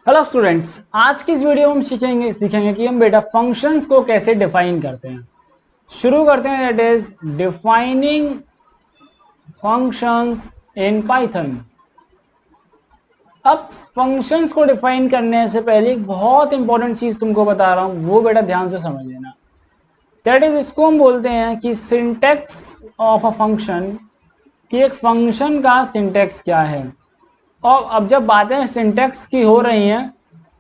Hello students, आज की इस वीडियो में हम सीखेंगे कि हम बेटा फंक्शंस को कैसे डिफाइन करते हैं। शुरू करते हैं, that is defining functions in Python. अब फंक्शंस को डिफाइन करने से पहले एक बहुत इंपॉर्टेंट चीज तुमको बता रहा हूं, वो बेटा ध्यान से समझ लेना। दैट इज, इसको हम बोलते हैं कि सिंटैक्स ऑफ अ फंक्शन, कि एक फंक्शन का सिंटैक्स क्या है। और अब जब बातें सिंटैक्स की हो रही हैं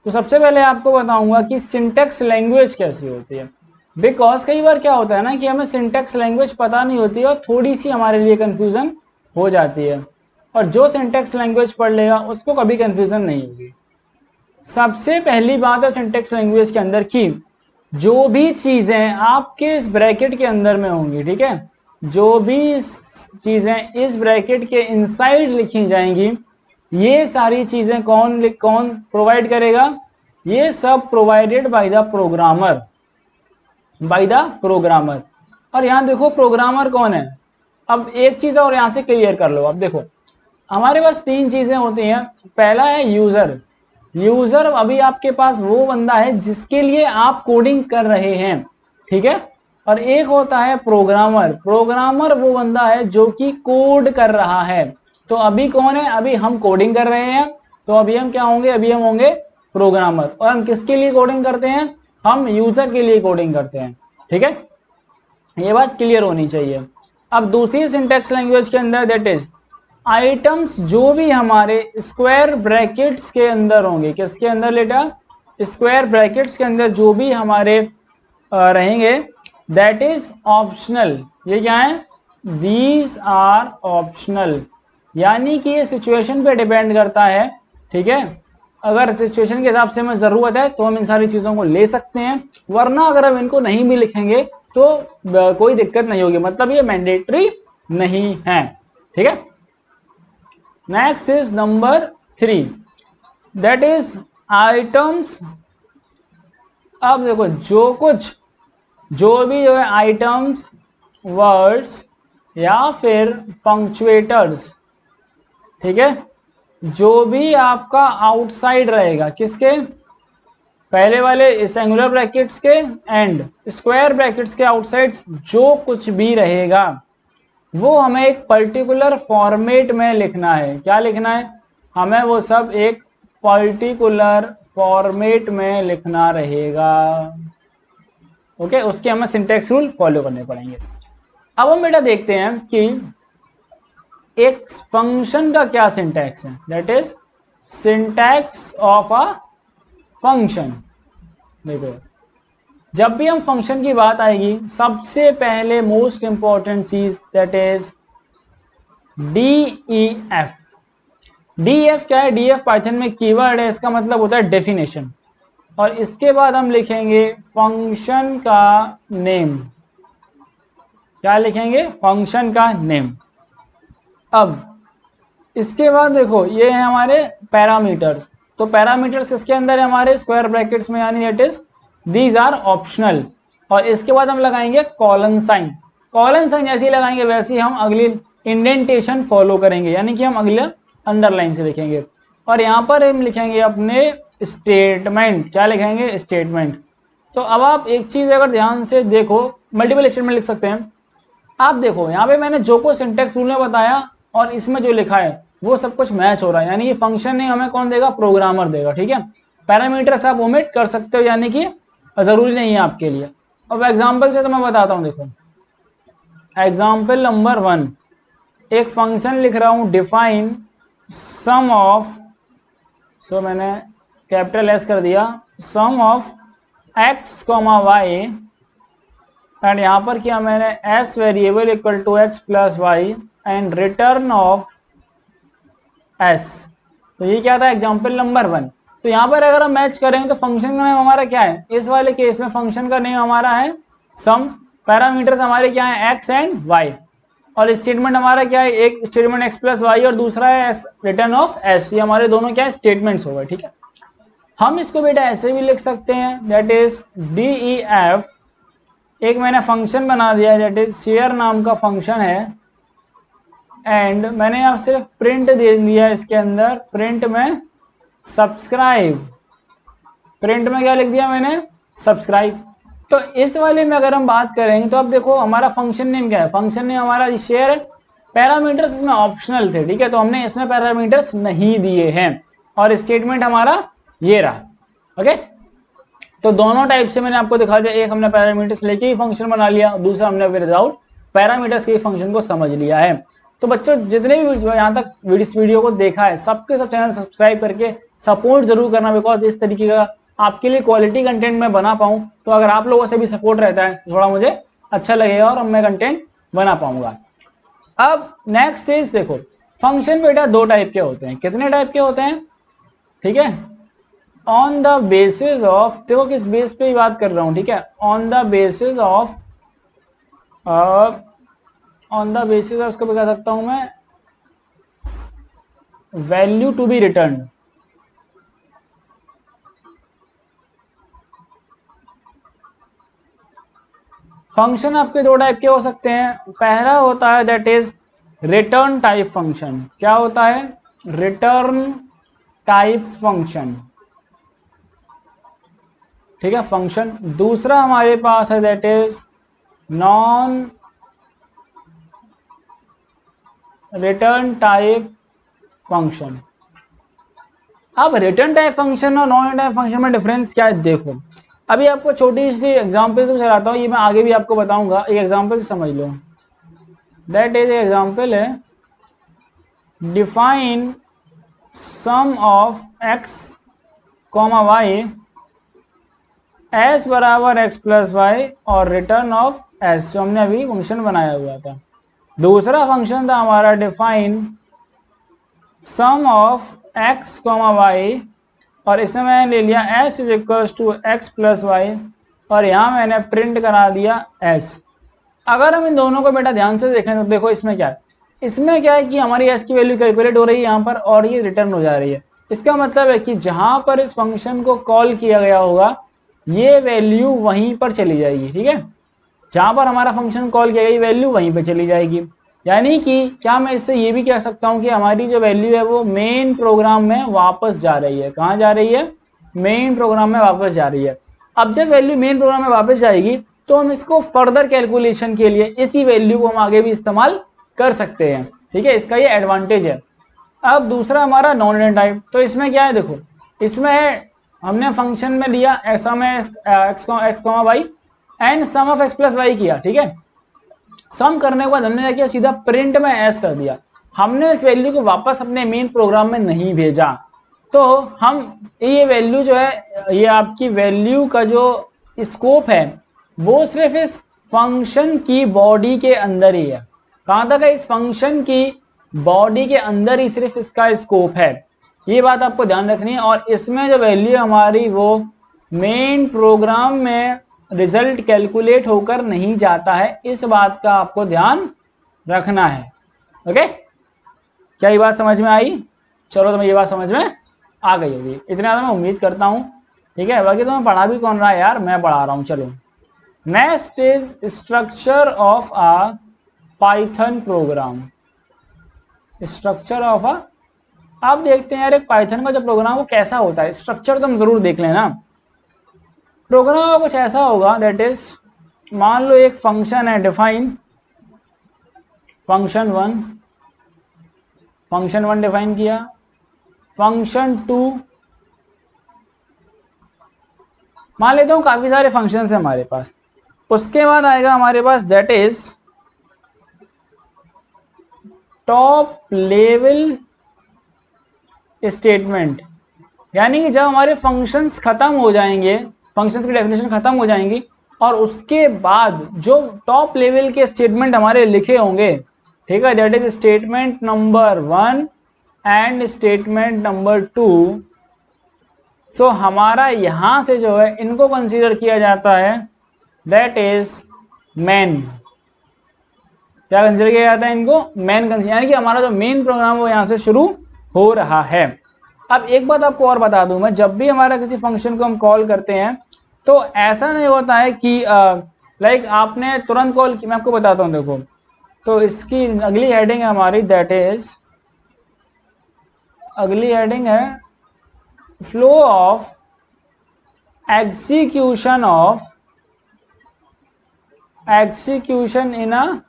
तो सबसे पहले आपको बताऊंगा कि सिंटैक्स लैंग्वेज कैसी होती है। बिकॉज कई बार क्या होता है ना कि हमें सिंटैक्स लैंग्वेज पता नहीं होती है और थोड़ी सी हमारे लिए कंफ्यूजन हो जाती है, और जो सिंटैक्स लैंग्वेज पढ़ लेगा उसको कभी कंफ्यूजन नहीं होगी। सबसे पहली बात है सिंटैक्स लैंग्वेज के अंदर की जो भी चीजें आपके इस ब्रैकेट के अंदर में होंगी, ठीक है, जो भी चीजें इस ब्रैकेट के इनसाइड लिखी जाएंगी, ये सारी चीजें कौन प्रोवाइड करेगा? ये सब प्रोवाइडेड बाय द प्रोग्रामर, और यहां देखो प्रोग्रामर कौन है। अब एक चीज और यहां से क्लियर कर लो। अब देखो हमारे पास तीन चीजें होती हैं। पहला है यूजर। यूजर अभी आपके पास वो बंदा है जिसके लिए आप कोडिंग कर रहे हैं, ठीक है। और एक होता है प्रोग्रामर। प्रोग्रामर वो बंदा है जो कि कोड कर रहा है। तो अभी कौन है? अभी हम कोडिंग कर रहे हैं, तो अभी हम क्या होंगे? अभी हम होंगे प्रोग्रामर। और हम किसके लिए कोडिंग करते हैं? हम यूजर के लिए कोडिंग करते हैं, ठीक है। ये बात क्लियर होनी चाहिए। अब दूसरी सिंटैक्स लैंग्वेज के अंदर, दैट इज आइटम्स, जो भी हमारे स्क्वायर ब्रैकेट्स के अंदर होंगे। किसके अंदर बेटा? स्क्वायर ब्रैकेट्स के अंदर जो भी हमारे रहेंगे, दैट इज ऑप्शनल। ये क्या है? These are optional. यानी कि ये सिचुएशन पे डिपेंड करता है, ठीक है। अगर सिचुएशन के हिसाब से हमें जरूरत है तो हम इन सारी चीजों को ले सकते हैं, वरना अगर हम इनको नहीं भी लिखेंगे तो कोई दिक्कत नहीं होगी। मतलब ये मैंडेटरी नहीं है, ठीक है। Next is number 3, that is items. अब देखो जो भी जो है आइटम्स, वर्ड्स या फिर पंक्चुएटर्स, ठीक है, जो भी आपका आउटसाइड रहेगा, किसके? पहले वाले सिंगुलर ब्रैकेट्स के एंड स्क्वायर ब्रैकेट्स के आउटसाइड जो कुछ भी रहेगा वो हमें एक पर्टिकुलर फॉर्मेट में लिखना है। क्या लिखना है? हमें वो सब एक पर्टिकुलर फॉर्मेट में लिखना रहेगा, ओके। उसके हमें सिंटैक्स रूल फॉलो करने पड़ेंगे। अब हम बेटा देखते हैं कि एक फंक्शन का क्या सिंटैक्स है। That is syntax of a function. देखो जब भी हम फंक्शन की बात आएगी, सबसे पहले मोस्ट इंपॉर्टेंट चीज, दैट इज DEF। DEF क्या है? DEF पाइथन में कीवर्ड है, इसका मतलब होता है डेफिनेशन। और इसके बाद हम लिखेंगे फंक्शन का नेम। क्या लिखेंगे? फंक्शन का नेम। अब इसके बाद देखो ये है हमारे पैरामीटर्स। तो पैरामीटर्स किसके अंदर है? हमारे स्क्वायर ब्रैकेट्स में, यानी that is these are optional. और इसके बाद हम लगाएंगे कॉलन साइन। कॉलन साइन जैसे ही लगाएंगे वैसे ही हम अगली इंडेंटेशन फॉलो करेंगे, यानी कि हम अगले अंडरलाइन से लिखेंगे। और यहां पर हम लिखेंगे अपने स्टेटमेंट। क्या लिखेंगे? स्टेटमेंट। तो अब आप एक चीज अगर ध्यान से देखो, मल्टीपल स्टेटमेंट लिख सकते हैं। आप देखो यहाँ पे मैंने जो को सिंटैक्स रूल में बताया और इसमें जो लिखा है वो सब कुछ मैच हो रहा है, यानी कि फंक्शन ने हमें कौन देगा? प्रोग्रामर देगा, ठीक है। पैरामीटर्स आप ओमिट कर सकते हो, यानी कि जरूरी नहीं है आपके लिए। अब एग्जांपल से तो मैं बताता हूँ। देखो एग्जांपल नंबर 1, एक फंक्शन लिख रहा हूं, डिफाइन सम ऑफ, सो मैंने कैपिटल एस कर दिया, sum of x comma Y, and यहां पर किया मैंने S variable equal to x plus Y and return of S. तो ये क्या था? Example number 1। तो यहां पर अगर हम मैच करेंगे तो फंक्शन का नेम हमारा क्या है? इस वाले केस में फंक्शन का नेम हमारा है सम। पैरामीटर्स हमारे क्या है? X and Y. और स्टेटमेंट हमारा क्या है? एक स्टेटमेंट एक्स प्लस वाई और दूसरा है रिटर्न ऑफ एस। ये हमारे दोनों क्या है? स्टेटमेंट्स हो गए, ठीक है। हम इसको बेटा ऐसे भी लिख सकते हैं, दैट इज DEF। एक मैंने फंक्शन बना दिया, दैट इज शेयर नाम का फंक्शन है, एंड मैंने अब सिर्फ प्रिंट दे दिया इसके अंदर, प्रिंट में सब्सक्राइब। प्रिंट में क्या लिख दिया मैंने, सब्सक्राइब। तो इस वाले में अगर हम बात करेंगे तो अब देखो हमारा फंक्शन नेम क्या है, फंक्शन नेम हमारा शेयर है। पैरामीटर्स इसमें ऑप्शनल थे, ठीक है, तो हमने इसमें पैरामीटर्स नहीं दिए हैं और स्टेटमेंट हमारा ये रहा। ओके, तो दोनों टाइप से मैंने आपको दिखा दिया, एक हमने पैरामीटर्स लेके ही फंक्शन बना लिया, दूसरा हमने विदाउट पैरामीटर्स के फंक्शन को समझ लिया है। तो बच्चों जितने भी यहाँ तक इस वीडियो को देखा है सबके सब चैनल सब्सक्राइब करके सपोर्ट जरूर करना, बिकॉज इस तरीके का आपके लिए क्वालिटी कंटेंट मैं बना पाऊँ। तो अगर आप लोगों से भी सपोर्ट रहता है थोड़ा मुझे अच्छा लगेगा और मैं कंटेंट बना पाऊंगा। अब नेक्स्ट स्टेज देखो, फंक्शन बेटा दो टाइप के होते हैं। कितने टाइप के होते हैं, ठीक है, ऑन द बेसिस ऑफ, देखो किस बेस पे ही बात कर रहा हूं, ठीक है, on the basis of, on the basis of उसको बता सकता हूं मैं, value to be return. Function आपके दो टाइप के हो सकते हैं। पहला होता है that is return type function. क्या होता है, रिटर्न टाइप फंक्शन, ठीक है, फंक्शन। दूसरा हमारे पास है that is non return type function. अब रिटर्न टाइप फंक्शन और नॉन टाइप फंक्शन में डिफरेंस क्या है, देखो अभी आपको छोटी सी एग्जांपल से चलाता हूँ, ये मैं आगे भी आपको बताऊंगा, एक एग्जांपल समझ लो। दैट इज एग्जांपल है, define sum of x comma Y S बराबर एक्स प्लस वाई और रिटर्न ऑफ एस, जो हमने अभी फंक्शन बनाया हुआ था। दूसरा फंक्शन था हमारा define sum of x comma Y, और इसमें मैंने ले लिया s is equal to x plus Y और यहाँ मैंने प्रिंट करा दिया s। अगर हम इन दोनों को बेटा ध्यान से देखें तो देखो इसमें क्या है, इसमें क्या है कि हमारी s की वैल्यू कैलकुलेट हो रही है यहाँ पर और ये रिटर्न हो जा रही है। इसका मतलब है कि जहां पर इस फंक्शन को कॉल किया गया होगा ये वैल्यू वहीं पर चली जाएगी, ठीक है, जहां पर हमारा फंक्शन कॉल किया गया वैल्यू वहीं पर चली जाएगी। यानी कि क्या मैं इससे ये भी कह सकता हूं कि हमारी जो वैल्यू है वो मेन प्रोग्राम में वापस जा रही है। कहाँ जा रही है, मेन प्रोग्राम में वापस जा रही है। अब जब वैल्यू मेन प्रोग्राम में वापस जाएगी तो हम इसको फर्दर कैलकुलेशन के लिए इसी वैल्यू को हम आगे भी इस्तेमाल कर सकते हैं, ठीक है, इसका ये एडवांटेज है। अब दूसरा हमारा नॉन रिटर्न टाइप, तो इसमें क्या है, देखो इसमें है हमने फंक्शन में लिया ऐसा में X comma Y and sum of X plus Y किया, ठीक है, सम करने के बाद हमने क्या किया, सीधा प्रिंट में एस कर दिया। हमने इस वैल्यू को वापस अपने मेन प्रोग्राम में नहीं भेजा, तो हम ये वैल्यू जो है, ये आपकी वैल्यू का जो स्कोप है वो सिर्फ इस फंक्शन की बॉडी के अंदर ही है। कहां तक है, इस फंक्शन की बॉडी के अंदर ही सिर्फ इसका स्कोप है, ये बात आपको ध्यान रखनी है। और इसमें जो वैल्यू हमारी वो मेन प्रोग्राम में रिजल्ट कैलकुलेट होकर नहीं जाता है, इस बात का आपको ध्यान रखना है। ओके, क्या ये बात समझ में आई? चलो तो मैं ये बात समझ में आ गई होगी, इतना ज़्यादा मैं उम्मीद करता हूँ, ठीक है। बाकी तो मैं पढ़ा भी कौन रहा है यार, मैं पढ़ा रहा हूँ। चलो next is structure of a Python programme. Structure of a, आप देखते हैं यार एक पाइथन का जो प्रोग्राम वो कैसा होता है, स्ट्रक्चर तो हम जरूर देख लेना। प्रोग्राम कुछ ऐसा होगा दैट इज, मान लो एक फंक्शन है डिफाइन फंक्शन वन डिफाइन किया, फंक्शन 2, मान लेता हूं काफी सारे फंक्शंस है हमारे पास। उसके बाद आएगा हमारे पास that is top level statement, यानी कि जब हमारे फंक्शंस खत्म हो जाएंगे, फंक्शंस की डेफिनेशन खत्म हो जाएंगी और उसके बाद जो टॉप लेवल के स्टेटमेंट हमारे लिखे होंगे, ठीक है, that is statement number 1 and statement number 2। सो हमारा यहां से जो है इनको कंसीडर किया जाता है दैट इज मेन। क्या कंसीडर किया जाता है इनको, मेन कंसीडर, यानी कि हमारा जो मेन प्रोग्राम वो यहां से शुरू हो रहा है। अब एक बात आपको और बता दूं मैं, जब भी हमारा किसी फंक्शन को हम कॉल करते हैं तो ऐसा नहीं होता है कि लाइक आपने तुरंत कॉल की, मैं आपको बताता हूं देखो। तो इसकी अगली हेडिंग है हमारी, दैट इज, अगली हेडिंग है flow of execution in a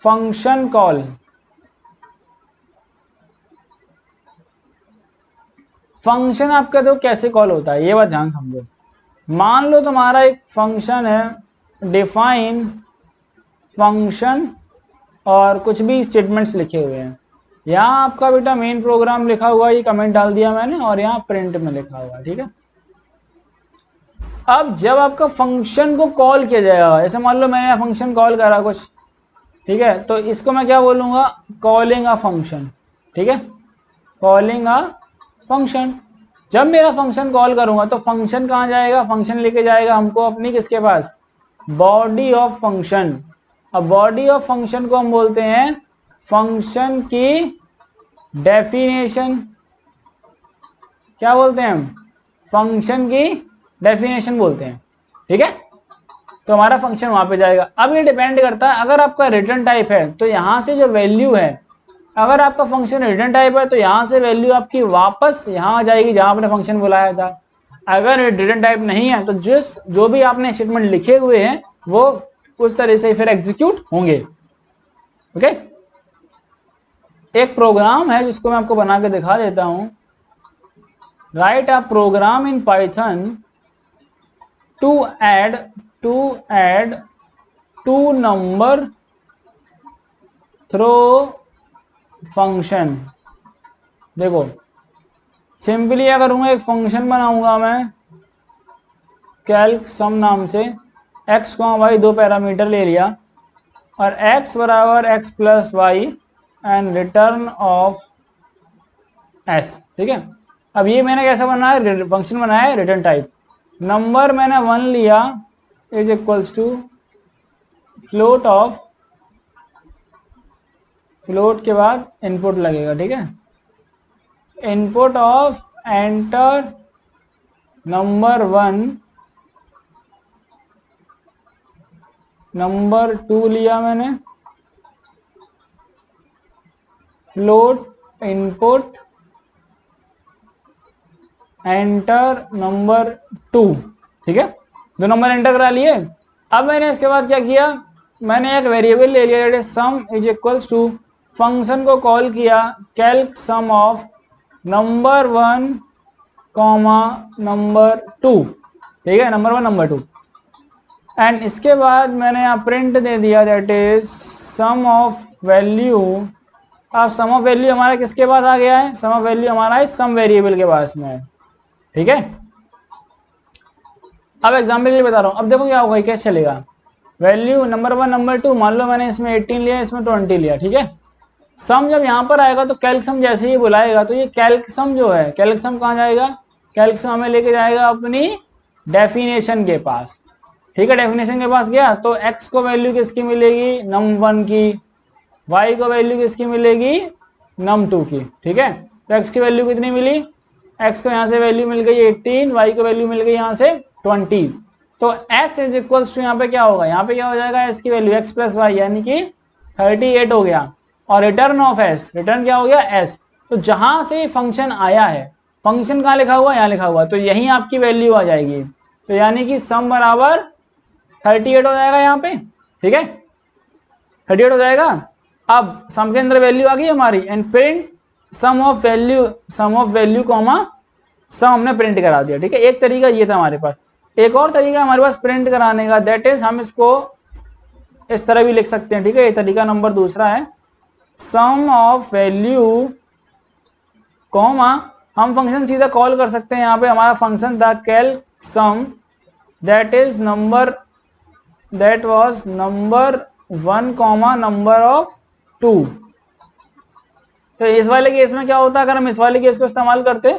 function call। Function आपका तो कैसे कॉल होता है ये बात ध्यान समझो। मान लो तुम्हारा एक फंक्शन है डिफाइन फंक्शन और कुछ भी स्टेटमेंट्स लिखे हुए हैं। यहाँ आपका बेटा मेन प्रोग्राम लिखा हुआ, ये कमेंट डाल दिया मैंने, और यहाँ प्रिंट में लिखा हुआ, ठीक है। अब जब आपका फंक्शन को कॉल किया जाएगा, ऐसे मान लो मैंने फंक्शन कॉल करा कुछ, ठीक है, तो इसको मैं क्या बोलूंगा, कॉलिंग अ फंक्शन, ठीक है, कॉलिंग अ फंक्शन। जब मेरा फंक्शन कॉल करूंगा तो फंक्शन कहाँ जाएगा, फंक्शन लेके जाएगा हमको अपनी किसके पास, बॉडी ऑफ फंक्शन। अब बॉडी ऑफ फंक्शन को हम बोलते हैं फंक्शन की डेफिनेशन। क्या बोलते हैं हम, फंक्शन की डेफिनेशन बोलते हैं, ठीक है। तो हमारा फंक्शन वहां पे जाएगा। अब ये डिपेंड करता है, अगर आपका रिटर्न टाइप है तो यहाँ से जो वैल्यू है, अगर आपका फंक्शन रिटर्न टाइप है तो यहाँ से वैल्यू आपकी वापस यहाँ आ जाएगी जहां आपने फंक्शन बुलाया था। अगर रिटर्न टाइप नहीं है तो जो भी आपने स्टेटमेंट लिखे हुए हैं वो उस तरह से फिर एग्जीक्यूट होंगे। ओके, एक प्रोग्राम है जिसको मैं आपको बना के दिखा देता हूं। Write a program in Python to add two number through function. देखो सिंपली क्या करूंगा, एक फंक्शन बनाऊंगा मैं कैल्क सम नाम से, x को y दो पैरामीटर ले लिया और x बराबर x plus Y and return of s, ठीक है। अब ये मैंने कैसा बनाया है, फंक्शन बनाया है रिटर्न टाइप। नंबर मैंने 1 लिया is equals to float of, float के बाद इनपुट लगेगा, ठीक है, input of enter number 1, number 2 लिया मैंने, फ्लोट इनपुट एंटर नंबर 2, ठीक है, 2 नंबर एंटर करा लिए। अब मैंने इसके बाद क्या किया, मैंने एक वेरिएबल ले लिया, that is sum is equals to, function को कॉल किया calc sum of number 1 comma number 2, ठीक है, नंबर 1 नंबर 2, एंड इसके बाद मैंने यहाँ प्रिंट दे दिया that is sum of value. अब सम ऑफ वैल्यू हमारा किसके पास आ गया है, सम ऑफ वैल्यू हमारा है सम वेरिएबल के पास में है, ठीक है। अब एग्जाम्पल के लिए बता रहा हूँ, अब देखो क्या होगा, कैसे चलेगा, वैल्यू नंबर 1 नंबर 2, मान लो मैंने इसमें 18 लिया, इसमें 20 लिया, ठीक है। सम जब यहाँ पर आएगा तो कैल्क सम जैसे ही बुलाएगा तो ये कैल्क सम जो है, कैल्क सम कहाँ जाएगा, कैल्क सम हमें लेके जाएगा अपनी डेफिनेशन के पास, ठीक है। डेफिनेशन के पास गया तो x को वैल्यू किसकी मिलेगी, num1 की, y को वैल्यू किसकी मिलेगी, num2 की, ठीक है। तो x की वैल्यू कितनी मिली, x को यहाँ से वैल्यू मिल गई 18, y को वैल्यू मिल गई यहाँ से 20। तो s इज इक्वल्स टू, यहाँ पे क्या होगा, यहाँ पे क्या हो जाएगा, s की वैल्यू x प्लस वाई यानी कि 38 हो गया, और रिटर्न ऑफ s, रिटर्न क्या हो गया s। तो जहां से फंक्शन आया है, फंक्शन कहाँ लिखा हुआ, यहाँ लिखा हुआ, तो यही आपकी वैल्यू आ जाएगी। तो यानी कि सम बराबर 38 हो जाएगा यहाँ पे, ठीक है, 38 हो जाएगा। अब सम के अंदर वैल्यू आ गई हमारी, and print sum of value comma sum हमने प्रिंट करा दिया, ठीक है। एक तरीका ये था हमारे पास। एक और तरीका हमारे पास प्रिंट कराने का, दैट इज हम इसको इस तरह भी लिख सकते हैं, ठीक है। ये तरीका नंबर दूसरा है, सम ऑफ वैल्यू कॉमा, हम फंक्शन सीधा कॉल कर सकते हैं। यहाँ पे हमारा फंक्शन था calc sum that is number, that was number 1 comma number of 2। तो इस वाले केस में क्या होता है, अगर हम इस वाले केस को इस्तेमाल करते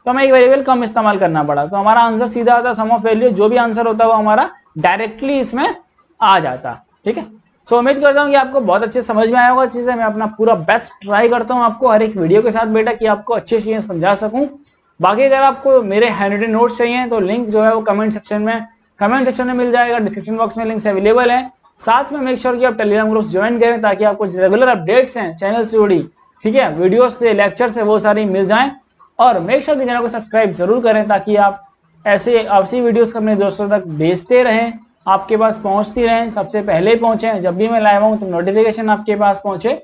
तो हमें एक वेरिएबल कम इस्तेमाल करना पड़ा, तो हमारा आंसर सीधा आता सम ऑफ वैल्यू, जो भी आंसर होता है वो हमारा डायरेक्टली इसमें आ जाता, ठीक है। सो उम्मीद करता हूँ कि आपको बहुत अच्छे समझ में आया होगा चीज़ें। मैं अपना पूरा बेस्ट ट्राई करता हूँ आपको हर एक वीडियो के साथ बेटा कि आपको अच्छी चीज़ें समझा सकूँ। बाकी अगर आपको मेरे हैंडरिटन नोट्स चाहिए तो लिंक जो है वो कमेंट सेक्शन में मिल जाएगा, डिस्क्रिप्शन बॉक्स में लिंक्स अवेलेबल है। साथ में मेक श्योर कि आप टेलीग्राम ग्रुप ज्वाइन करें ताकि आपको रेगुलर अपडेट्स हैं चैनल से जुड़ी, ठीक है, वीडियोस से, लेक्चर से, वो सारी मिल जाएं। और मेक श्योर कि चैनल को सब्सक्राइब जरूर करें ताकि आप ऐसे ऐसी वीडियोस अपने दोस्तों तक भेजते रहें, आपके पास पहुंचती रहें, सबसे पहले पहुंचे, जब भी मैं लाइव आऊँ तो नोटिफिकेशन आपके पास पहुंचे।